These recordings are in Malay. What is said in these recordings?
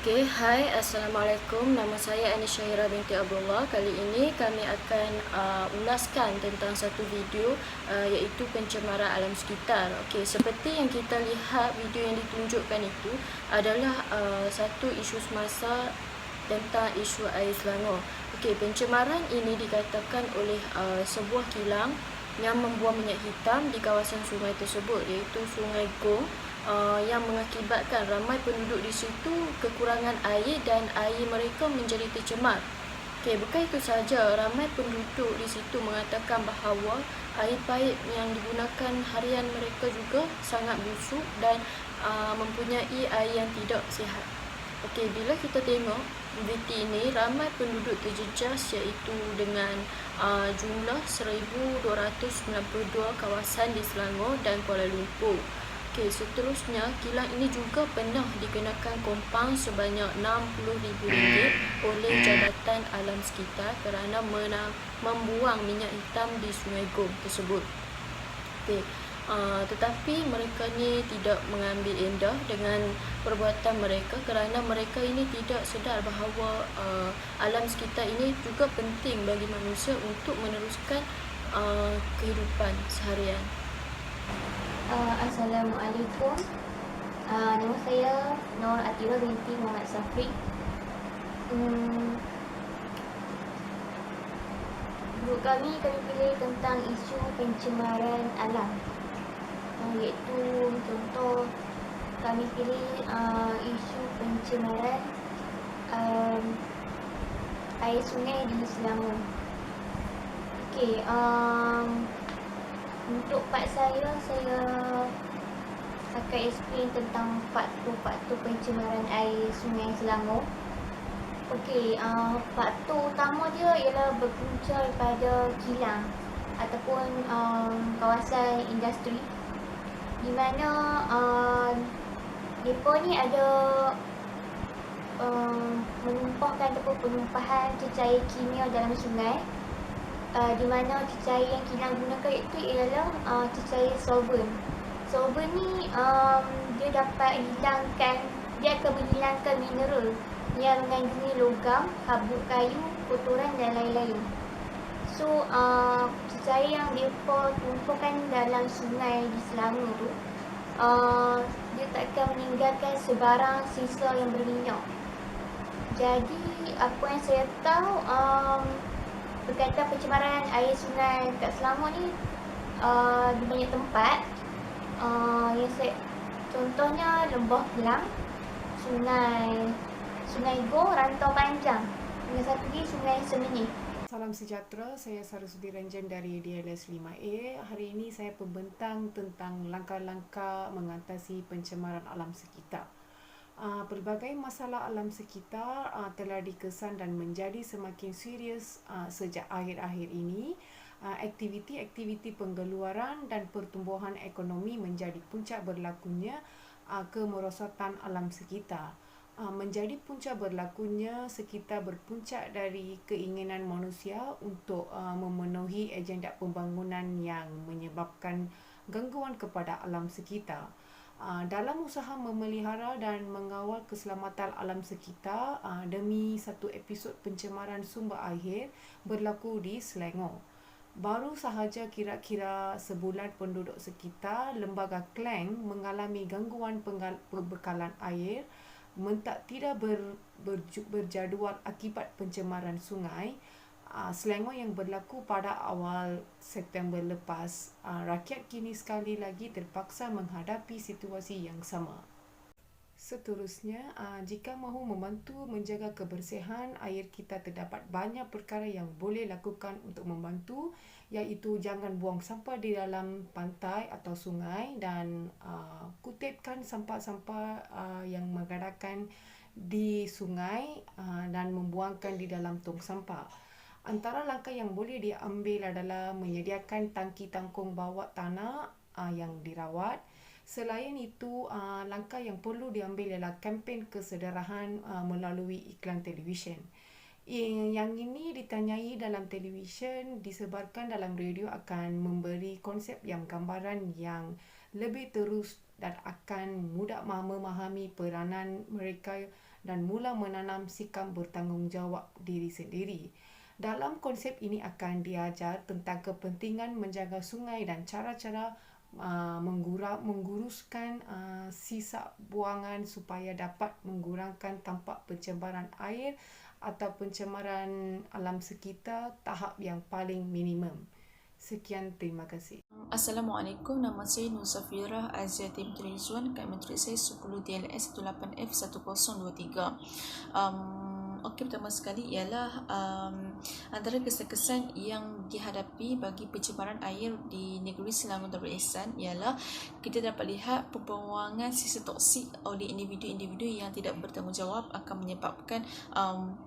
Hai, Assalamualaikum. Nama saya Anisha Hira binti Abdullah. Kali ini kami akan ulaskan tentang satu video iaitu pencemaran alam sekitar. Seperti yang kita lihat video yang ditunjukkan itu adalah satu isu semasa tentang isu air Selangor. Pencemaran ini dikatakan oleh sebuah kilang yang membuang minyak hitam di kawasan sungai tersebut, iaitu Sungai Gong, yang mengakibatkan ramai penduduk di situ kekurangan air dan air mereka menjadi tercemar. Bukan itu sahaja, ramai penduduk di situ mengatakan bahawa air paip yang digunakan harian mereka juga sangat busuk dan mempunyai air yang tidak sihat. Bila kita tengok VT ini, ramai penduduk terjejas iaitu dengan jumlah 1,292 kawasan di Selangor dan Kuala Lumpur. Seterusnya, kilang ini juga pernah dikenakan kompang sebanyak RM60,000 oleh Jabatan Alam Sekitar kerana membuang minyak hitam di Sungai Gong tersebut. Tetapi mereka ni tidak mengambil endah dengan perbuatan mereka kerana mereka ini tidak sedar bahawa alam sekitar ini juga penting bagi manusia untuk meneruskan kehidupan seharian. Assalamualaikum. Nama saya Nur Atira binti Muhammad Safri. Grup kami pilih tentang isu pencemaran alam, iaitu contoh kami pilih isu pencemaran air sungai di Selangor. Untuk part saya akan explain tentang faktor pencemaran air sungai Selangor. Faktor utama dia ialah berpunca daripada kilang ataupun kawasan industri, di mana mereka ni ada menumpahkan ataupun penumpahan cecair kimia dalam sungai, di mana cecair yang kilang gunakan itu ialah cecair solvent. Solvent ni dia dapat dia akan menghilangkan mineral yang mengandungi logam, habuk kayu, kotoran dan lain-lain. So cecair yang mereka tumpahkan dalam sungai di Selangor tu, dia tak akan meninggalkan sebarang sisa yang berminyak. Jadi apa yang saya tahu berkaitan pencemaran air sungai kat Selangor ni di banyak tempat. Contohnya Lembah Kelang, Sungai Gong, Rantau Panjang, dengan satu lagi Sungai Semenyih. Salam sejahtera, saya Saraswati Ranjan dari DLS 5A. Hari ini saya pembentang tentang langkah-langkah mengatasi pencemaran alam sekitar. Pelbagai masalah alam sekitar telah dikesan dan menjadi semakin serius sejak akhir-akhir ini. Aktiviti-aktiviti penggeluaran dan pertumbuhan ekonomi menjadi puncak berlakunya kemerosotan alam sekitar. Menjadi puncak berlakunya sekitar berpuncak dari keinginan manusia untuk memenuhi agenda pembangunan yang menyebabkan gangguan kepada alam sekitar. Dalam usaha memelihara dan mengawal keselamatan alam sekitar demi satu episod pencemaran sumber air berlaku di Selangor. Baru sahaja kira-kira sebulan penduduk sekitar Lembaga Klang mengalami gangguan pembekalan air tidak berjadual akibat pencemaran sungai Selangor yang berlaku pada awal September lepas. Rakyat kini sekali lagi terpaksa menghadapi situasi yang sama. Seterusnya, jika mahu membantu menjaga kebersihan air kita, terdapat banyak perkara yang boleh lakukan untuk membantu, iaitu jangan buang sampah di dalam pantai atau sungai dan kutipkan sampah-sampah yang mengadakan di sungai dan membuangkan di dalam tong sampah. Antara langkah yang boleh diambil adalah menyediakan tangki tangkung bawah tanah yang dirawat. Selain itu, langkah yang perlu diambil ialah kempen kesedarahan melalui iklan televisyen. Yang ini ditanyai dalam televisyen, disebarkan dalam radio akan memberi konsep yang gambaran yang lebih terus dan akan mudah memahami peranan mereka dan mula menanam sikap bertanggungjawab diri sendiri. Dalam konsep ini akan diajar tentang kepentingan menjaga sungai dan cara-cara mengguruskan sisa buangan supaya dapat mengurangkan tampak pencemaran air atau pencemaran alam sekitar tahap yang paling minimum. Sekian, terima kasih. Assalamualaikum, nama saya Nur Safira Aziati Menteri Rizwan, kat menteri saya 10 DLS 18F1023. Okey, pertama sekali ialah antara kesan-kesan yang dihadapi bagi pencemaran air di negeri Selangor Darul Ihsan ialah kita dapat lihat pembuangan sisa toksik oleh individu-individu yang tidak bertanggungjawab akan menyebabkan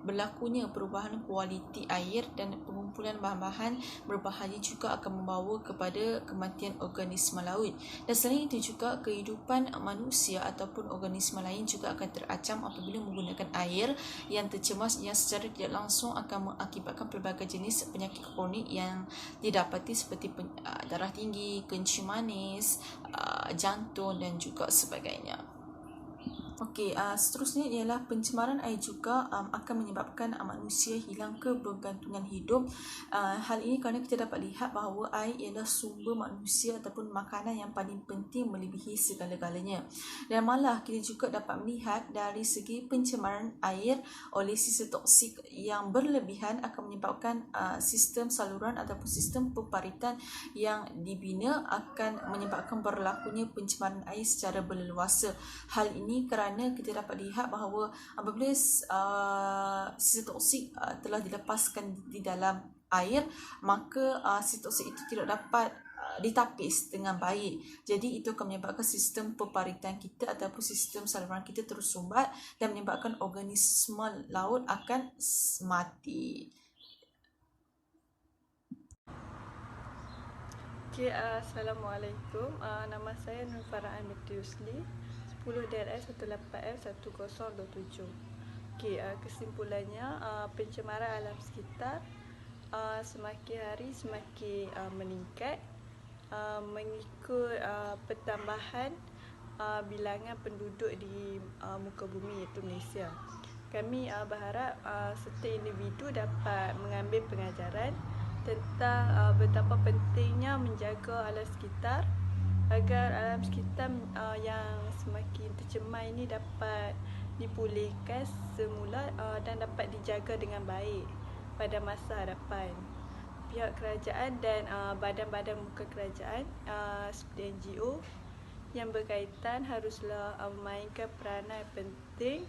berlakunya perubahan kualiti air, dan pengumpulan bahan-bahan berbahaya juga akan membawa kepada kematian organisma laut. Dan selain itu juga kehidupan manusia ataupun organisma lain juga akan teracam apabila menggunakan air yang tercemar yang secara tidak langsung akan mengakibatkan pelbagai jenis penyakit kronik yang didapati seperti darah tinggi, kencing manis, jantung dan juga sebagainya. Okey, seterusnya ialah pencemaran air juga akan menyebabkan manusia hilang kebergantungan hidup. Hal ini kerana kita dapat lihat bahawa air ialah sumber manusia ataupun makanan yang paling penting melebihi segala-galanya. Dan malah kita juga dapat melihat dari segi pencemaran air oleh sisa toksik yang berlebihan akan menyebabkan sistem saluran ataupun sistem peparitan yang dibina akan menyebabkan berlakunya pencemaran air secara berleluasa. Hal ini kerana kita dapat lihat bahawa apabila sisa toksik telah dilepaskan di dalam air, maka sisa toksik itu tidak dapat ditapis dengan baik. Jadi itu akan menyebabkan sistem peparitan kita ataupun sistem saluran kita tersumbat dan menyebabkan organisma laut akan mati. Okay, Assalamualaikum. Nama saya Nur Faraan Binti Yusli, 10 DLS 18F1027. Okay, kesimpulannya, pencemaran alam sekitar semakin hari semakin meningkat mengikut pertambahan bilangan penduduk di muka bumi iaitu Malaysia. Kami berharap setiap individu dapat mengambil pengajaran tentang betapa pentingnya menjaga alam sekitar agar alam sekitar yang semakin tercemar ini dapat dipulihkan semula dan dapat dijaga dengan baik pada masa hadapan. Pihak kerajaan dan badan-badan bukan kerajaan seperti NGO yang berkaitan haruslah memainkan peranan penting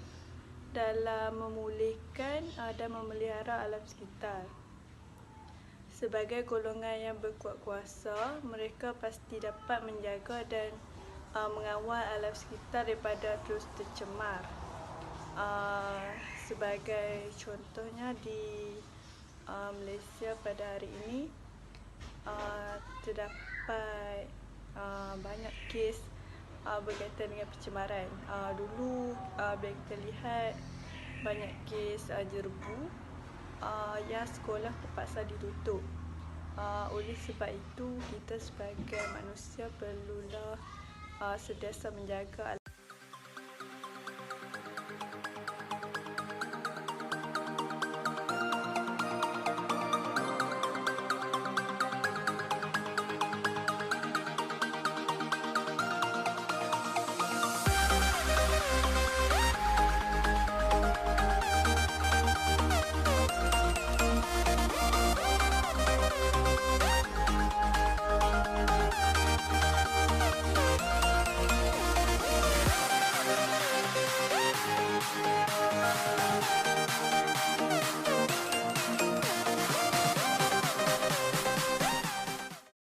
dalam memulihkan dan memelihara alam sekitar. Sebagai golongan yang berkuat kuasa, mereka pasti dapat menjaga dan mengawal alam sekitar daripada terus tercemar. Sebagai contohnya di Malaysia pada hari ini terdapat banyak kes berkaitan dengan pencemaran. Dulu bila kita lihat banyak kes jerbu yang sekolah terpaksa ditutup. Oleh sebab itu kita sebagai manusia perlulah sentiasa menjaga